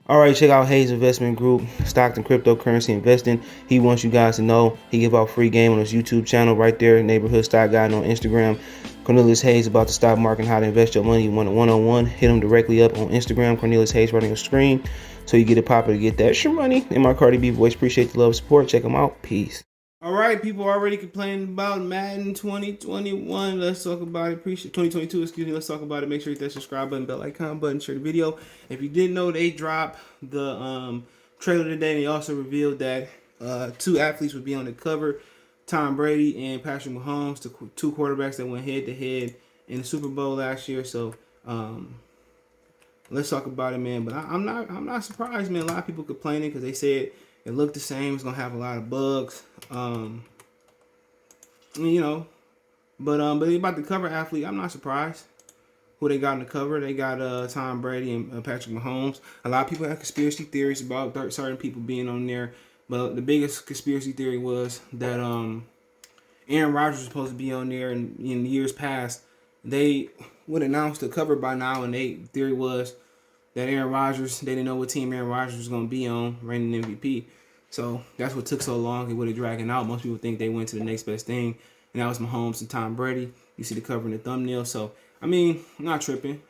All right, check out Hayes Investment Group, stock and cryptocurrency investing. He wants you guys to know he give out free game on his YouTube channel right there, Neighborhood Stock Guide on Instagram. Cornelius Hayes about the stock market and how to invest your money. You want a one-on-one, hit him directly up on Instagram, Cornelius Hayes, right on your screen. So you get it popping to get that extra money. In my Cardi B voice, appreciate the love and support. Check him out. Peace. All right, people already complaining about Madden 2021. Let's talk about it. Appreciate 2022. Excuse me. Let's talk about it. Make sure you hit that subscribe button, bell icon button, share the video. If you didn't know, they dropped the trailer today. They also revealed that two athletes would be on the cover: Tom Brady and Patrick Mahomes, the two quarterbacks that went head to head in the Super Bowl last year. So let's talk about it, man. But I'm not surprised, man. A lot of people complaining because they said it looked the same. It's gonna have a lot of bugs. You know, but about the cover athlete, I'm not surprised. Who they got on the cover? They got Tom Brady and Patrick Mahomes. A lot of people have conspiracy theories about certain people being on there, but the biggest conspiracy theory was that Aaron Rodgers was supposed to be on there, and in years past, they would announce the cover by now, and they theory was that Aaron Rodgers, they didn't know what team Aaron Rodgers was going to be on, reigning MVP. So that's what took so long. It would have dragged out. Most people think they went to the next best thing, and that was Mahomes and Tom Brady. You see the cover in the thumbnail. So, I mean, I'm not tripping.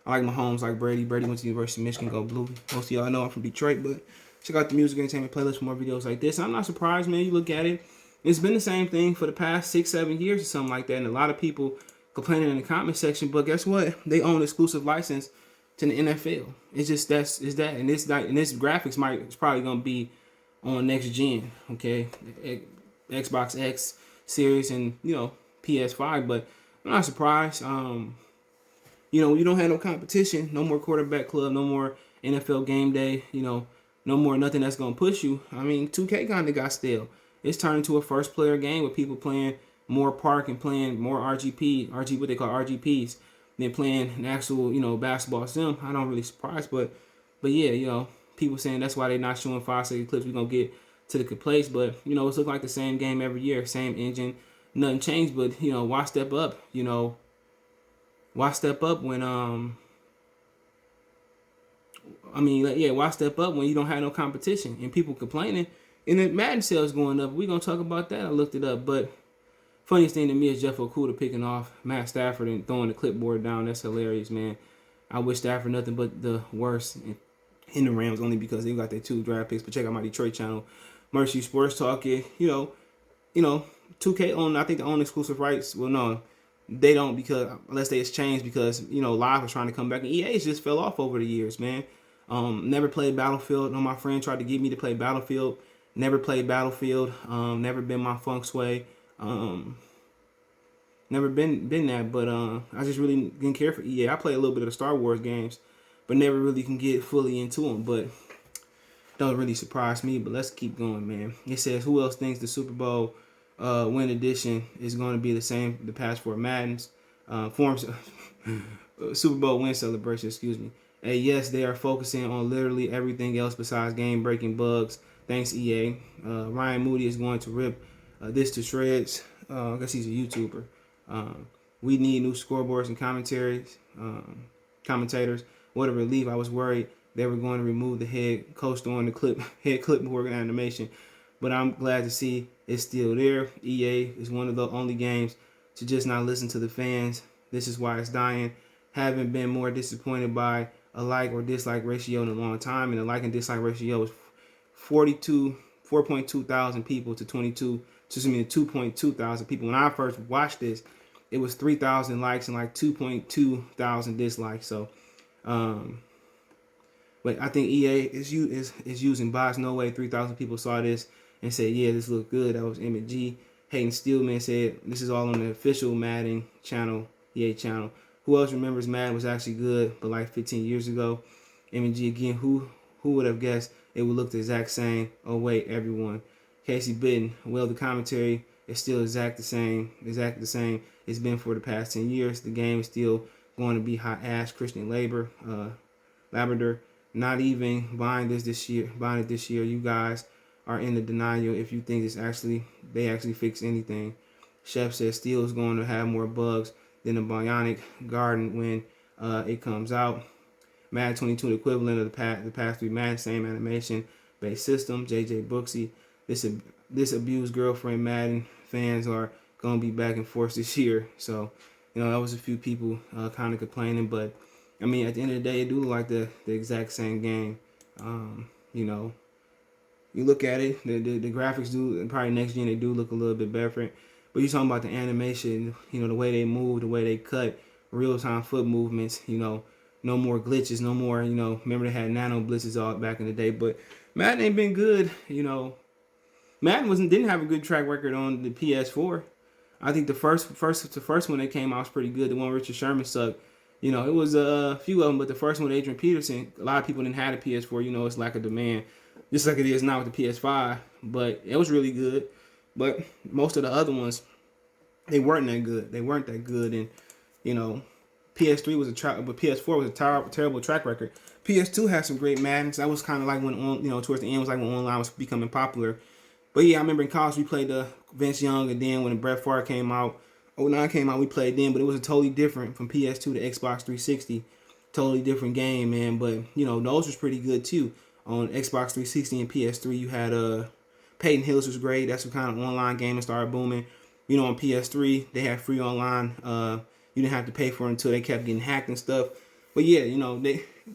I like Mahomes, like Brady. Brady went to the University of Michigan, go blue. Most of y'all know I'm from Detroit, but check out the music entertainment playlist for more videos like this. I'm not surprised, man. You look at it. It's been the same thing for the past 6-7 years or something like that, and a lot of people complaining in the comment section. But guess what? They own exclusive license to the NFL. It's just that, and this graphics it's probably gonna be on next gen, okay, Xbox X series and PS5. But I'm not surprised. You don't have no competition, no more quarterback club, no more NFL game day. No more nothing that's gonna push you. I mean, 2K kind of got stale. It's turned into a first player game with people playing more park and playing more what they call RGPs, than playing an actual, basketball sim. I don't really surprised, but yeah, people saying that's why they're not showing 5-second clips. We're gonna get to the place, but it's looking like the same game every year, same engine, nothing changed. But why step up? Why step up when why step up when you don't have no competition and people complaining and the Madden sales going up? We're gonna talk about that. I looked it up, but funniest thing to me is Jeff Okuda picking off Matt Stafford and throwing the clipboard down. That's hilarious, man. I wish Stafford nothing but the worst in the Rams, only because they got their 2 draft picks. But check out my Detroit channel, Mercy Sports Talk. 2K own, I think they own exclusive rights. Well, no, they don't, because unless they exchange, because Live was trying to come back, and EA just fell off over the years, man. Never played Battlefield. No, my friend tried to get me to play Battlefield. Never played Battlefield. Never been my funk sway. Never been that, but I just really didn't care for EA. I play a little bit of the Star Wars games, but never really can get fully into them. But don't really surprise me. But let's keep going, man. It says, who else thinks the Super Bowl win edition is going to be the same the past 4 Maddens forms Super Bowl win celebration? Excuse me. And yes, they are focusing on literally everything else besides game-breaking bugs. Thanks, EA. Ryan Moody is going to rip this to shreds. I guess he's a YouTuber. We need new scoreboards and commentators. What a relief. I was worried they were going to remove the head coach on the head clipboard animation, but I'm glad to see it's still there. EA is one of the only games to just not listen to the fans. This is why it's dying. Haven't been more disappointed by a like or dislike ratio in a long time, and the like and dislike ratio was 4.2 thousand people to 2.2 thousand people. When I first watched this, it was 3,000 likes and like 2.2 thousand dislikes. So, but I think EA is using bots. No way 3,000 people saw this and said, yeah, this looked good. That was Emmett G. Hayden Steelman said, this is all on the official Madden channel, EA channel. Who else remembers Madden was actually good, but like 15 years ago? Emmett G again, who would have guessed it would look the exact same? Oh wait, everyone. Casey Bitten, well, the commentary is still exactly the same it's been for the past 10 years. The game is still going to be hot ass. Christian Labrador, not even buying it this year. You guys are in the denial if you think they actually fix anything. Chef says Steel is going to have more bugs than a Bionic Garden when it comes out. Madden 22, the equivalent of the past 3 Madden, same animation based system. JJ Brooksy, this abused girlfriend Madden fans are gonna be back in force this year. So, that was a few people kind of complaining, but I mean, at the end of the day, it do look like the exact same game. You know, you look at it, the graphics do, probably next gen they do look a little bit different. But you're talking about the animation, the way they move, the way they cut, real time foot movements, no more glitches, no more, remember they had nano blitzes all back in the day. But Madden ain't been good, Madden didn't have a good track record on the PS4. I think the first one that came out was pretty good. The one Richard Sherman sucked. It was a few of them, but the first one with Adrian Peterson, a lot of people didn't have a PS4. It's lack of demand, just like it is now with the PS5. But it was really good. But most of the other ones, they weren't that good. And PS3 was but PS4 was a terrible track record. PS2 had some great Maddens. That was kind of like when towards the end was like when online was becoming popular. But yeah, I remember in college we played the Vince Young, and then when the Brett Favre came out, 09 came out, we played then. But it was a totally different from PS2 to Xbox 360. Totally different game, man. But those was pretty good too. On Xbox 360 and PS3, you had Peyton Hillis was great. That's what kind of online gaming started booming. On PS3 they had free online. You didn't have to pay for it until they kept getting hacked and stuff. But yeah,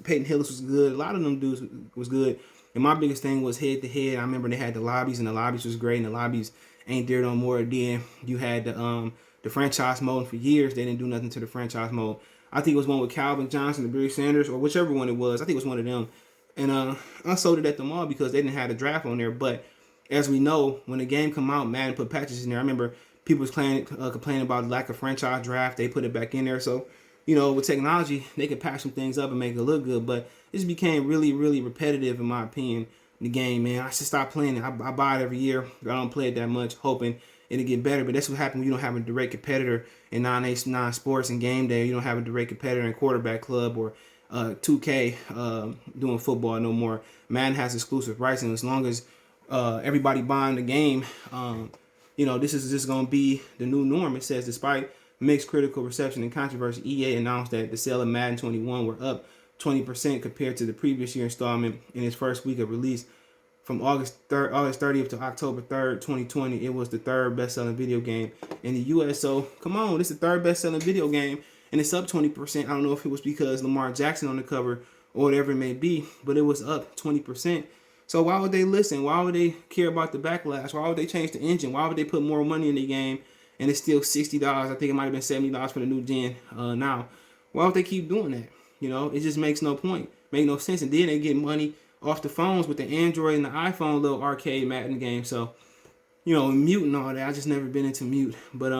Peyton Hillis was good. A lot of them dudes was good. And my biggest thing was head to head. I remember they had the lobbies, and the lobbies was great, and the lobbies ain't there no more. Then you had the franchise mode, and for years they didn't do nothing to the franchise mode. I think it was one with Calvin Johnson, the Barry Sanders, or whichever one it was. I think it was one of them. And I sold it at the mall because they didn't have the draft on there. But as we know, when the game come out, Madden put patches in there. I remember people was complaining about the lack of franchise draft. They put it back in there. So, with technology, they could patch some things up and make it look good. But it just became really, really repetitive, in my opinion, the game, man. I should stop playing it. I buy it every year. I don't play it that much, hoping it'll get better. But that's what happens when you don't have a direct competitor in non-sports and game day. You don't have a direct competitor in Quarterback Club or 2K doing football no more. Madden has exclusive rights, and as long as everybody buying the game, this is just going to be the new norm. It says, despite mixed critical reception and controversy, EA announced that the sale of Madden 21 were up 20% compared to the previous year installment in its first week of release. From August 30th to October 3rd, 2020, it was the third best-selling video game in the U.S. So, come on, this is the third best-selling video game, and it's up 20%. I don't know if it was because Lamar Jackson on the cover or whatever it may be, but it was up 20%. So why would they listen? Why would they care about the backlash? Why would they change the engine? Why would they put more money in the game and it's still $60? I think it might have been $70 for the new gen now. Why would they keep doing that? It just makes no point. Make no sense. And then they get money off the phones with the Android and the iPhone little arcade Madden game. So, mute and all that. I just never been into mute. But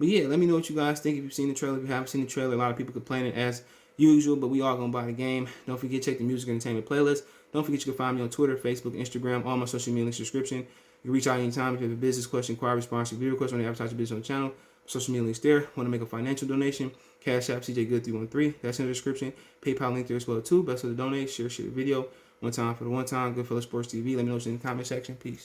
yeah, let me know what you guys think if you've seen the trailer. If you haven't seen the trailer, a lot of people complaining as usual, but we all gonna buy the game. Don't forget to check the music entertainment playlist. Don't forget you can find me on Twitter, Facebook, Instagram, all my social media links description. You can reach out anytime if you have a business question, inquiry, response, video request, or any advertise your business on the channel. Social media links there. Want to make a financial donation? Cash App CJ Good 313. That's in the description. PayPal link there as well too. Best way to donate. Share the video. One time for the one time. Goodfellas Sports TV. Let me know what's in the comment section. Peace.